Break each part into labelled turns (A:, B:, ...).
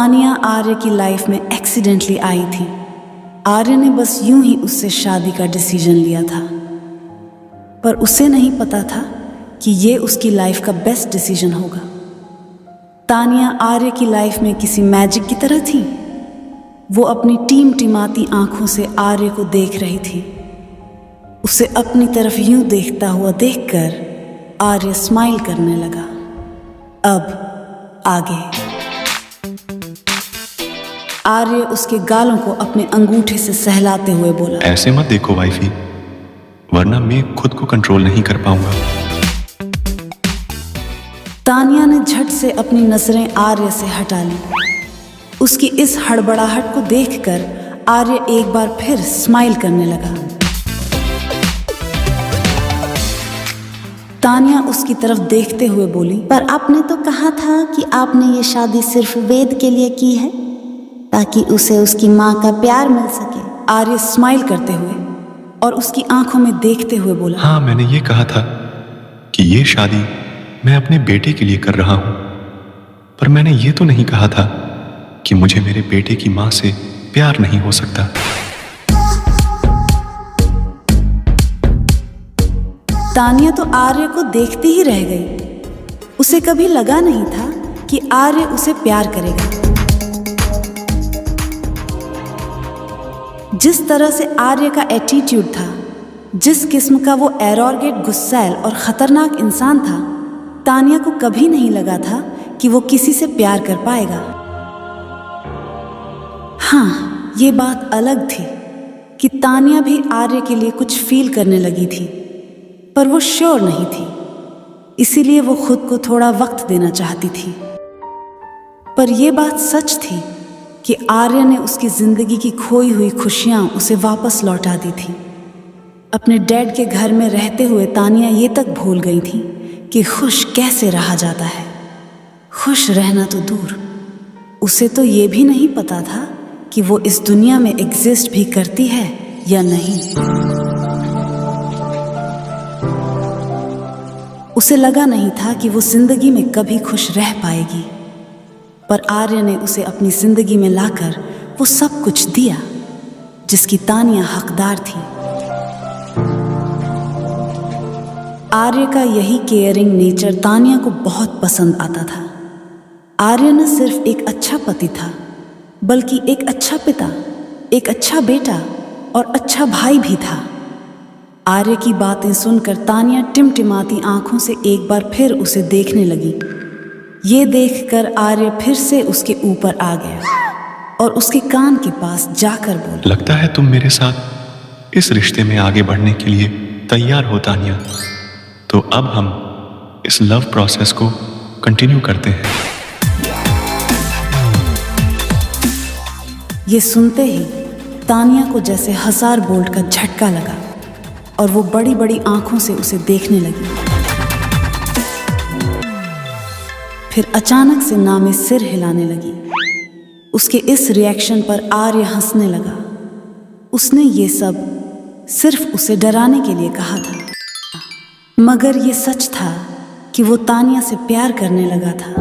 A: तानिया आर्य की लाइफ में एक्सीडेंटली आई थी। आर्य ने बस यूं ही उससे शादी का डिसीजन लिया था, पर उसे नहीं पता था कि ये उसकी लाइफ का बेस्ट डिसीजन होगा। तानिया आर्य की लाइफ में किसी मैजिक की तरह थी। वो अपनी टिमाती आंखों से आर्य को देख रही थी। उसे अपनी तरफ यूं देखता हुआ देखकर आर्य स्माइल करने लगा। अब आगे। आर्य उसके गालों को अपने अंगूठे से सहलाते हुए बोला,
B: ऐसे मत देखो वाइफी, वरना मैं खुद को कंट्रोल नहीं कर पाऊंगा।
A: तानिया ने झट से अपनी नजरें आर्य से हटा ली। उसकी इस हड़बड़ाहट को देखकर आर्य एक बार फिर स्माइल करने लगा। तानिया उसकी तरफ देखते हुए बोली,
C: पर आपने तो कहा था कि आपने ये शादी सिर्फ वेद के लिए की है, ताकि उसे उसकी माँ का प्यार मिल सके।
A: आर्य स्माइल करते हुए और उसकी आंखों में देखते हुए बोला,
B: हाँ, मैंने ये कहा था कि ये शादी मैं अपने बेटे के लिए कर रहा हूं, पर मैंने ये तो नहीं कहा था कि मुझे मेरे बेटे की माँ से प्यार नहीं हो सकता।
A: तानिया तो आर्य को देखती ही रह गई। उसे कभी लगा नहीं था कि आर्य उसे प्यार करेगा। जिस तरह से आर्य का एटीट्यूड था, जिस किस्म का वो एरोगेंट, गुस्सैल और खतरनाक इंसान था, तानिया को कभी नहीं लगा था कि वो किसी से प्यार कर पाएगा। हाँ, ये बात अलग थी कि तानिया भी आर्य के लिए कुछ फील करने लगी थी, पर वो श्योर नहीं थी, इसीलिए वो खुद को थोड़ा वक्त देना चाहती थी। पर यह बात सच थी कि आर्य ने उसकी जिंदगी की खोई हुई खुशियां उसे वापस लौटा दी थी। अपने डैड के घर में रहते हुए तानिया ये तक भूल गई थी कि खुश कैसे रहा जाता है। खुश रहना तो दूर, उसे तो ये भी नहीं पता था कि वो इस दुनिया में एग्जिस्ट भी करती है या नहीं। उसे लगा नहीं था कि वो जिंदगी में कभी खुश रह पाएगी, पर आर्य ने उसे अपनी जिंदगी में लाकर वो सब कुछ दिया जिसकी तानिया हकदार थी। आर्य का यही केयरिंग नेचर तानिया को बहुत पसंद आता था। आर्य न सिर्फ एक अच्छा पति था, बल्कि एक अच्छा पिता, एक अच्छा बेटा और अच्छा भाई भी था। आर्य की बातें सुनकर तानिया टिमटिमाती आंखों से एक बार फिर उसे देखने लगी। ये देखकर आर्य फिर से उसके ऊपर आ गया और उसके कान के पास जाकर बोला,
B: लगता है तुम मेरे साथ इस रिश्ते में आगे बढ़ने के लिए तैयार हो तानिया। तो अब हम इस लव प्रोसेस को कंटिन्यू करते हैं।
A: ये सुनते ही तानिया को जैसे 1000 वोल्ट का झटका लगा और वो बड़ी बड़ी आंखों से उसे देखने लगी। फिर अचानक से नामे सिर हिलाने लगी। उसके इस रिएक्शन पर आर्य हंसने लगा। उसने ये सब सिर्फ उसे डराने के लिए कहा था, मगर ये सच था कि वो तानिया से प्यार करने लगा था।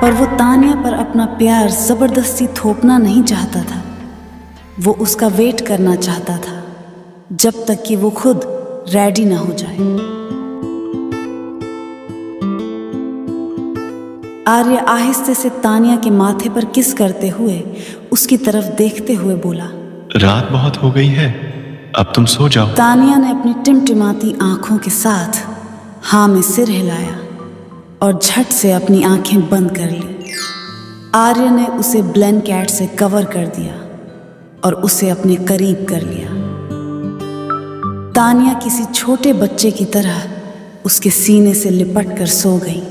A: पर वो तानिया पर अपना प्यार जबरदस्ती थोपना नहीं चाहता था। वो उसका वेट करना चाहता था जब तक कि वो खुद रेडी ना हो जाए। आर्य आहिस्ते से तानिया के माथे पर किस करते हुए उसकी तरफ देखते हुए बोला,
B: रात बहुत हो गई है, अब तुम सो जाओ।
A: तानिया ने अपनी टिमटिमाती आंखों के साथ हाँ में सिर हिलाया और झट से अपनी आंखें बंद कर ली। आर्य ने उसे ब्लैंकेट से कवर कर दिया और उसे अपने करीब कर लिया। तानिया किसी छोटे बच्चे की तरह उसके सीने से लिपट कर सो गई।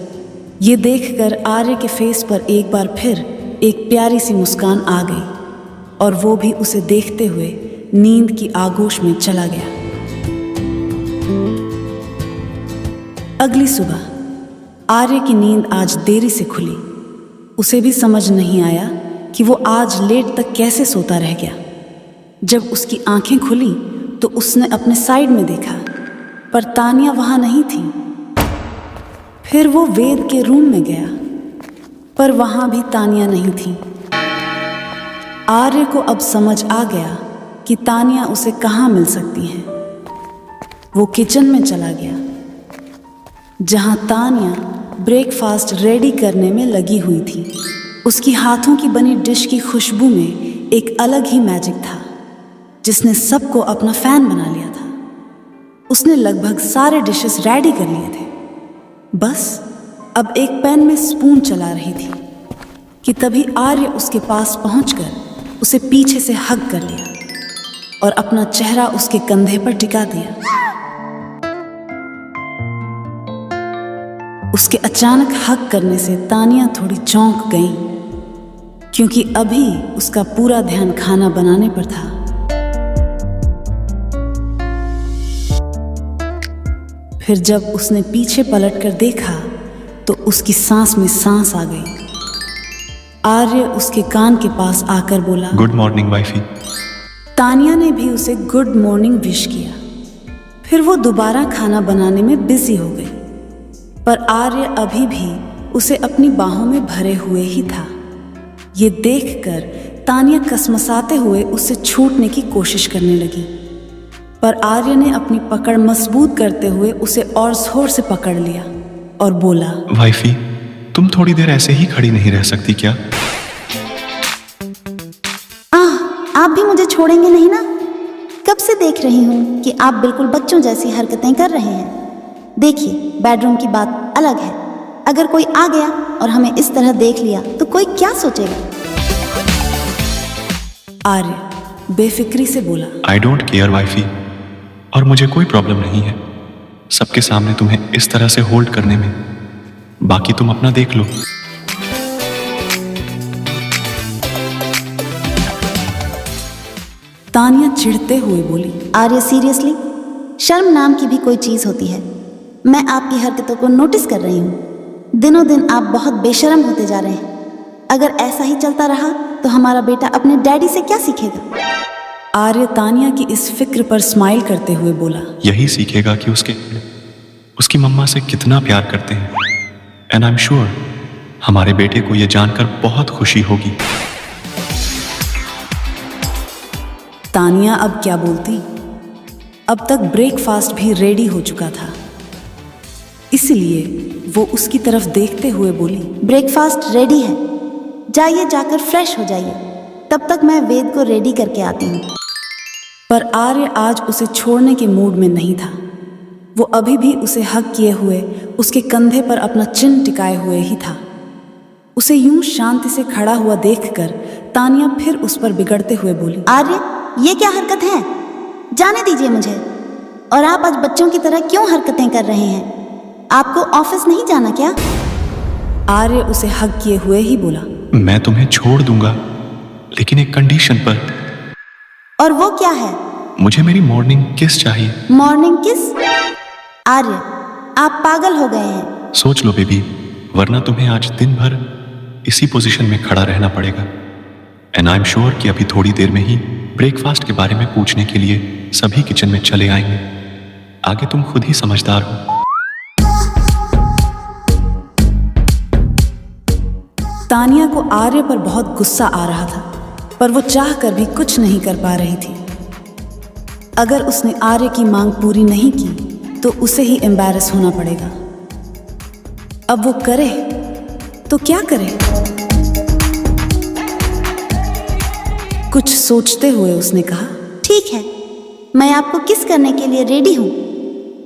A: ये देखकर आर्य के फेस पर एक बार फिर एक प्यारी सी मुस्कान आ गई और वो भी उसे देखते हुए नींद की आगोश में चला गया। अगली सुबह आर्य की नींद आज देरी से खुली। उसे भी समझ नहीं आया कि वो आज लेट तक कैसे सोता रह गया। जब उसकी आंखें खुली तो उसने अपने साइड में देखा, पर तानिया वहां नहीं थी। फिर वो वेद के रूम में गया, पर वहां भी तानिया नहीं थी। आर्य को अब समझ आ गया कि तानिया उसे कहाँ मिल सकती है। वो किचन में चला गया, जहां तानिया ब्रेकफास्ट रेडी करने में लगी हुई थी। उसकी हाथों की बनी डिश की खुशबू में एक अलग ही मैजिक था, जिसने सबको अपना फैन बना लिया था। उसने लगभग सारे डिशेस रेडी कर लिए थे, बस अब एक पैन में स्पून चला रही थी कि तभी आर्य उसके पास पहुंचकर उसे पीछे से हग कर लिया और अपना चेहरा उसके कंधे पर टिका दिया। उसके अचानक हक करने से तानिया थोड़ी चौंक गई, क्योंकि अभी उसका पूरा ध्यान खाना बनाने पर था। फिर जब उसने पीछे पलटकर देखा तो उसकी सांस में सांस आ गई। आर्य उसके कान के पास आकर बोला,
B: गुड मॉर्निंग वाइफी।
A: तानिया ने भी उसे गुड मॉर्निंग विश किया। फिर वो दोबारा खाना बनाने में बिजी हो गई, पर आर्य अभी भी उसे अपनी बाहों में भरे हुए ही था। ये देखकर तानिया कसमसाते हुए उससे छूटने की कोशिश करने लगी, पर आर्य ने अपनी पकड़ मजबूत करते हुए उसे और जोर से पकड़ लिया और बोला,
B: वाइफी, तुम थोड़ी देर ऐसे ही खड़ी नहीं रह सकती क्या?
C: आप भी मुझे छोड़ेंगे नहीं ना? कब से देख रही हूँ कि आप बिल्कुल बच्चों जैसी हरकतें कर रहे हैं। देखिए, बेडरूम की बात अलग है। अगर कोई आ गया और हमें इस तरह देख लिया तो कोई क्या सोचेगा?
A: आर्य बेफिक्री से बोला,
B: आई डोंट केयर वाइफी, और मुझे कोई प्रॉब्लम नहीं है सबके सामने तुम्हें इस तरह से होल्ड करने में। बाकी तुम अपना देख लो।
A: तानिया चिढ़ते हुए बोली,
C: आर्य सीरियसली? शर्म नाम की भी कोई चीज होती है। मैं आपकी हरकतों को नोटिस कर रही हूँ। दिनों दिन आप बहुत बेशर्म होते जा रहे हैं। अगर ऐसा ही चलता रहा तो हमारा बेटा अपने डैडी से क्या सीखेगा?
A: आर्य तानिया की इस फिक्र पर स्माइल करते हुए बोला,
B: यही सीखेगा कि उसकी मम्मा से कितना प्यार करते हैं। एंड आई एम श्योर हमारे बेटे को यह जानकर बहुत खुशी होगी।
A: तानिया अब क्या बोलती? अब तक ब्रेकफास्ट भी रेडी हो चुका था, इसलिए वो उसकी तरफ देखते हुए बोली,
C: ब्रेकफास्ट रेडी है, जाइए जाकर फ्रेश हो जाइए। तब तक मैं वेद को रेडी करके आती हूँ।
A: पर आर्य आज उसे छोड़ने के मूड में नहीं था। वो अभी भी उसे हग किए हुए उसके कंधे पर अपना चिन टिकाए हुए ही था। उसे यूं शांति से खड़ा हुआ देखकर तानिया फिर उस पर बिगड़ते हुए बोली,
C: आर्य, ये क्या हरकत है? जाने दीजिए मुझे। और आप आज बच्चों की तरह क्यों हरकतें कर रहे हैं? आपको ऑफिस नहीं जाना क्या?
A: आर्य उसे हग किए हुए ही बोला,
B: मैं तुम्हें छोड़ दूंगा, लेकिन एक कंडीशन पर।
C: और वो क्या है?
B: मुझे मेरी मॉर्निंग किस चाहिए।
C: मॉर्निंग किस? आर्य, आप पागल हो गए हैं।
B: सोच लो बेबी, वरना तुम्हें आज दिन भर इसी पोजीशन में खड़ा रहना पड़ेगा। एंड आई एम श्योर कि अभी थोड़ी देर में ही ब्रेकफास्ट के बारे में पूछने के लिए सभी किचन में चले आएंगे। आगे तुम खुद ही समझदार हो।
A: तानिया को आर्य पर बहुत गुस्सा आ रहा था, पर वो चाह कर भी कुछ नहीं कर पा रही थी। अगर उसने आर्य की मांग पूरी नहीं की तो उसे ही एम्बैरस होना पड़ेगा। अब वो करे तो क्या करे? कुछ सोचते हुए उसने कहा,
C: ठीक है, मैं आपको किस करने के लिए रेडी हूँ,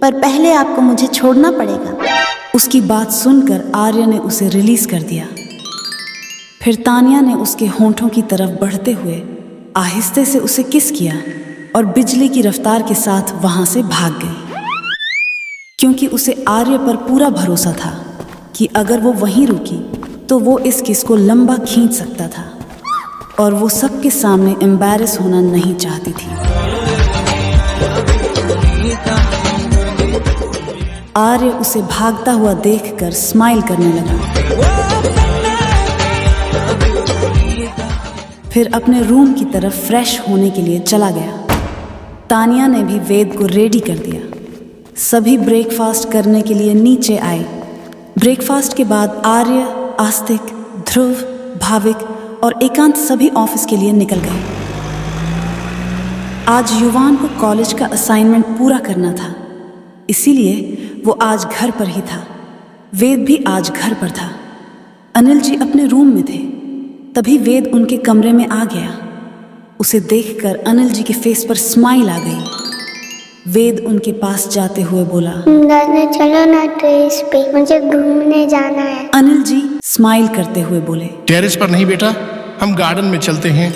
C: पर पहले आपको मुझे छोड़ना पड़ेगा।
A: उसकी बात सुनकर आर्य ने उसे रिलीज कर दिया। फिर तानिया ने उसके होंठों की तरफ बढ़ते हुए आहिस्ते से उसे किस किया और बिजली की रफ्तार के साथ वहां से भाग गई, क्योंकि उसे आर्य पर पूरा भरोसा था कि अगर वो वहीं रुकी तो वो इस किस को लंबा खींच सकता था, और वो सबके सामने एम्बैरस होना नहीं चाहती थी। आर्य उसे भागता हुआ देखकर स्माइल करने लगा, फिर अपने रूम की तरफ फ्रेश होने के लिए चला गया। तानिया ने भी वेद को रेडी कर दिया। सभी ब्रेकफास्ट करने के लिए नीचे आए। ब्रेकफास्ट के बाद आर्य, आस्तिक, ध्रुव, भाविक और एकांत सभी ऑफिस के लिए निकल गए। आज युवान को कॉलेज का असाइनमेंट पूरा करना था, इसीलिए वो आज घर पर ही था। वेद भी आज घर पर था। अनिल जी अपने रूम में थे। तभी वेद उनके कमरे में आ गया। उसे देखकर अनिल जी के फेस पर स्माइल आ गई। वेद उनके पास जाते हुए बोला,
D: दादा चलो ना टेरेस पे, मुझे घूमने जाना है।
A: अनिल जी स्माइल करते हुए बोले,
E: टेरेस पर नहीं बेटा, हम गार्डन में चलते हैं।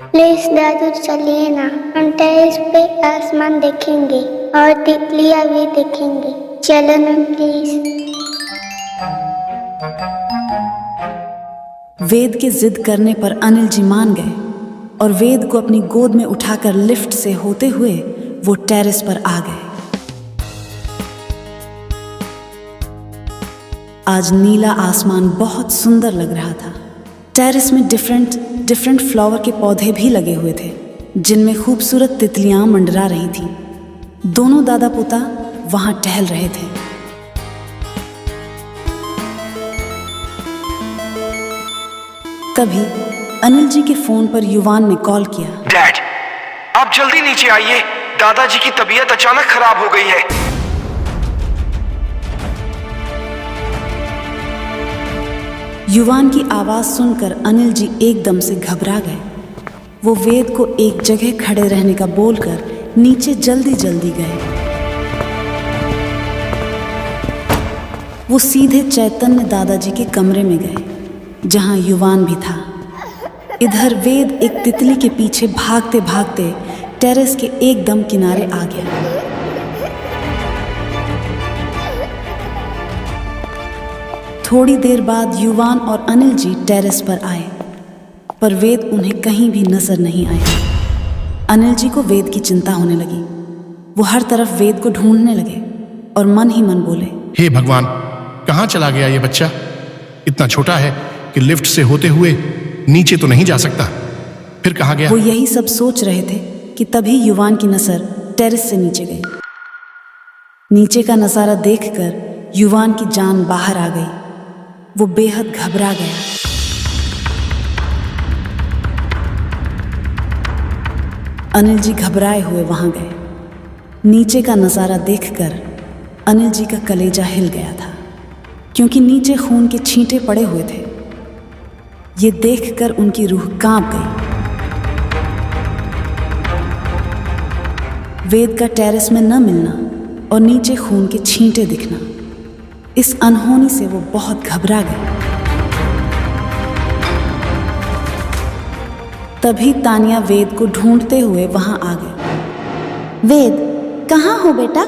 D: प्लीज दादू चलिए ना, हम टेरेस पे आसमान देखेंगे और तितलियां भी देखेंगे। चलो ना प्लीज।
A: वेद के जिद करने पर अनिल जी मान गए और वेद को अपनी गोद में उठाकर लिफ्ट से होते हुए वो टेरेस पर आ गए। आज नीला आसमान बहुत सुंदर लग रहा था। टेरेस में डिफरेंट फ्लावर के पौधे भी लगे हुए थे, जिनमें खूबसूरत तितलियां मंडरा रही थीं। दोनों दादा पोता वहां टहल रहे थे। तभी अनिल जी के फोन पर युवान ने कॉल किया।
F: डैड, आप जल्दी नीचे आइए, दादाजी की तबीयत अचानक खराब हो गई है।
A: युवान की आवाज सुनकर अनिल जी एकदम से घबरा गए। वो वेद को एक जगह खड़े रहने का बोलकर नीचे जल्दी गए। वो सीधे चैतन्य दादाजी के कमरे में गए, जहां युवान भी था। इधर वेद एक तितली के पीछे भागते भागते टेरेस के एकदम किनारे आ गया। थोड़ी देर बाद युवान और अनिल जी टेरेस पर आए, पर वेद उन्हें कहीं भी नजर नहीं आया। अनिल जी को वेद की चिंता होने लगी। वो हर तरफ वेद को ढूंढने लगे और मन ही मन बोले,
E: हे भगवान, कहाँ चला गया ये बच्चा? इतना छोटा है कि लिफ्ट से होते हुए नीचे तो नहीं जा सकता, फिर कहाँ गया?
A: वो यही सब सोच रहे थे कि तभी युवान की नजर टेरेस से नीचे गई। नीचे का नजारा देखकर युवान की जान बाहर आ गई। वो बेहद घबरा गया। अनिल जी घबराए हुए वहां गए। नीचे का नजारा देखकर अनिल जी का कलेजा हिल गया था, क्योंकि नीचे खून के छींटे पड़े हुए थे। ये देखकर उनकी रूह कांप गई। वेद का टेरेस में न मिलना और नीचे खून के छींटे दिखना, इस अनहोनी से वो बहुत घबरा गए। तभी तानिया वेद को ढूंढते हुए वहां आ गई।
C: वेद, कहाँ हो बेटा?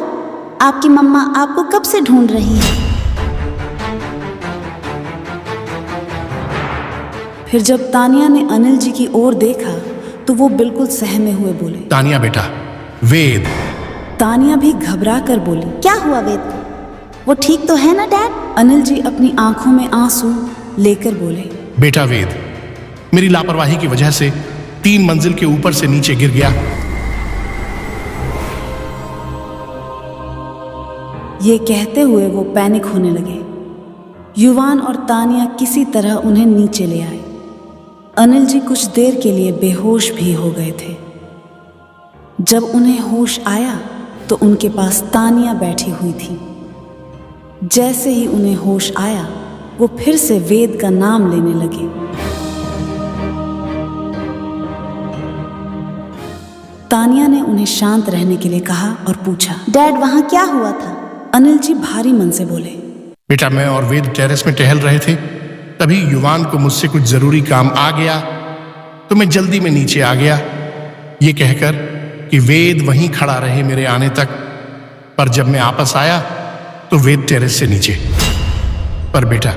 C: आपकी मम्मा आपको कब से ढूंढ रही है।
A: फिर जब तानिया ने अनिल जी की ओर देखा तो वो बिल्कुल सहमे हुए बोले,
E: तानिया बेटा, वेद।
A: तानिया भी घबरा कर बोली,
C: क्या हुआ वेद? वो ठीक तो है ना डैड?
A: अनिल जी अपनी आंखों में आंसू लेकर बोले,
E: बेटा वेद, मेरी लापरवाही की वजह से 3 मंजिल के ऊपर से नीचे गिर गया।
A: ये कहते हुए वो पैनिक होने लगे। युवान और तानिया किसी तरह उन्हें नीचे ले आए। अनिल जी कुछ देर के लिए बेहोश भी हो गए थे। जब उन्हें होश आया तो उनके पास तानिया बैठी हुई थी। जैसे ही उन्हें होश आया, वो फिर से वेद का नाम लेने लगे। तानिया ने उन्हें शांत रहने के लिए कहा और पूछा,
C: डैड वहां क्या हुआ था?
A: अनिल जी भारी मन से बोले,
E: बेटा, मैं और वेद टेरेस में टहल रहे थे, तभी युवान को मुझसे कुछ जरूरी काम आ गया तो मैं जल्दी में नीचे आ गया, ये कहकर कि वेद वहीं खड़ा रहे मेरे आने तक। पर जब मैं वापस आया तो वेद टेरेस से नीचे। पर बेटा,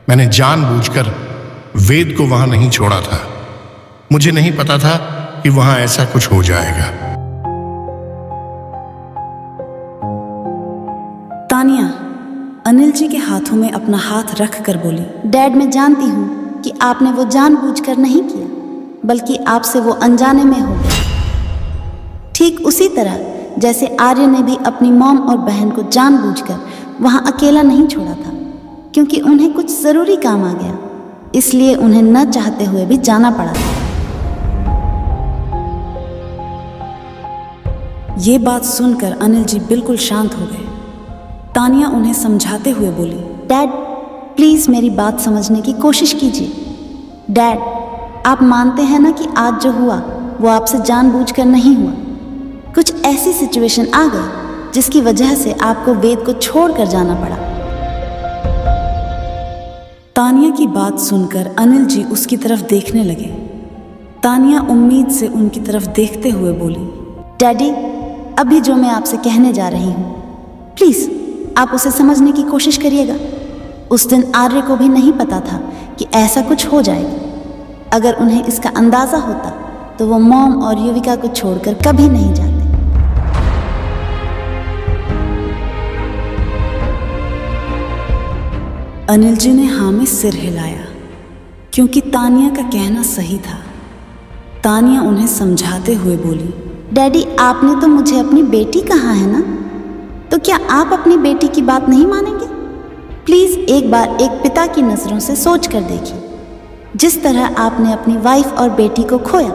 E: मैंने जानबूझकर वेद को वहां नहीं छोड़ा था। मुझे नहीं पता था कि वहां ऐसा कुछ हो जाएगा।
A: तानिया अनिल जी के हाथों में अपना हाथ रख कर बोली,
C: डैड, मैं जानती हूँ कि आपने वो जानबूझकर नहीं किया, बल्कि आपसे वो अनजाने में हो गया। ठीक उसी तरह जैसे आर्य ने भी अपनी मॉम और बहन को जानबूझकर वहां अकेला नहीं छोड़ा था, क्योंकि उन्हें कुछ ज़रूरी काम आ गया, इसलिए उन्हें न चाहते हुए भी जाना पड़ा था।
A: ये बात सुनकर अनिल जी बिल्कुल शांत हो गए। तानिया उन्हें समझाते हुए बोली,
C: डैड प्लीज़ मेरी बात समझने की कोशिश कीजिए। डैड, आप मानते हैं ना कि आज जो हुआ वो आपसे जानबूझकर नहीं हुआ। कुछ ऐसी सिचुएशन आ गई जिसकी वजह से आपको वेद को छोड़कर जाना पड़ा।
A: तानिया की बात सुनकर अनिल जी उसकी तरफ देखने लगे। तानिया उम्मीद से उनकी तरफ देखते हुए बोली,
C: डैडी, अभी जो मैं आपसे कहने जा रही हूँ, प्लीज़ आप उसे समझने की कोशिश करिएगा। उस दिन आर्य को भी नहीं पता था कि ऐसा कुछ हो जाएगा। अगर उन्हें इसका अंदाज़ा होता तो वो मॉम और युविका को छोड़कर कभी नहीं जाते।
A: अनिल जी ने हाँ में सिर हिलाया, क्योंकि तानिया का कहना सही था। तानिया उन्हें समझाते हुए बोली,
C: डैडी, आपने तो मुझे अपनी बेटी कहा है ना, तो क्या आप अपनी बेटी की बात नहीं मानेंगे? प्लीज़ एक बार एक पिता की नज़रों से सोच कर देखिए। जिस तरह आपने अपनी वाइफ और बेटी को खोया,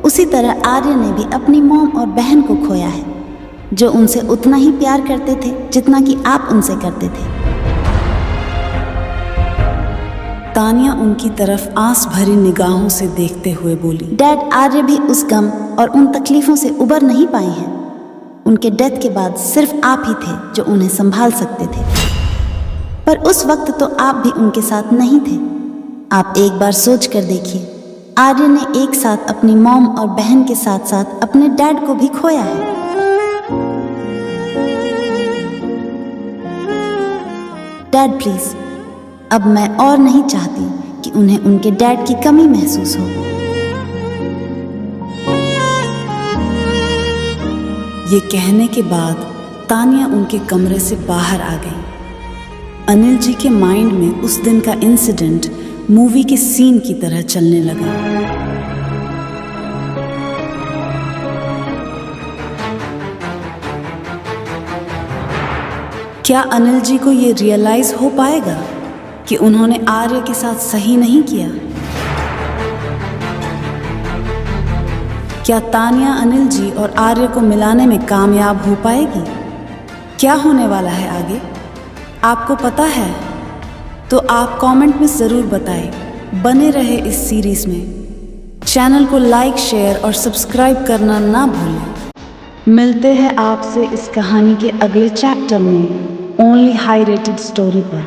C: उसी तरह आर्य ने भी अपनी मॉम और बहन को खोया है, जो उनसे उतना ही प्यार करते थे जितना कि आप उनसे करते थे।
A: तानिया उनकी तरफ आंस भरी निगाहों से देखते हुए बोली,
C: डैड, आर्य भी उस गम और उन तकलीफ़ों से उबर नहीं पाए हैं। उनके डेथ के बाद सिर्फ आप ही थे जो उन्हें संभाल सकते थे, पर उस वक्त तो आप भी उनके साथ नहीं थे। आप एक बार सोच कर देखिए, आर्य ने एक साथ अपनी मॉम और बहन के साथ साथ अपने डैड को भी खोया है। डैड प्लीज़, अब मैं और नहीं चाहती कि उन्हें उनके डैड की कमी महसूस हो।
A: ये कहने के बाद तानिया उनके कमरे से बाहर आ गई। अनिल जी के माइंड में उस दिन का इंसिडेंट मूवी के सीन की तरह चलने लगा। क्या अनिल जी को ये रियलाइज हो पाएगा कि उन्होंने आर्य के साथ सही नहीं किया? क्या तानिया अनिल जी और आर्य को मिलाने में कामयाब हो पाएगी? क्या होने वाला है आगे, आपको पता है? तो आप कमेंट में ज़रूर बताएं। बने रहे इस सीरीज़ में। चैनल को लाइक, शेयर और सब्सक्राइब करना ना भूलें। मिलते हैं आपसे इस कहानी के अगले चैप्टर में ओनली हाई रेटेड स्टोरी पर।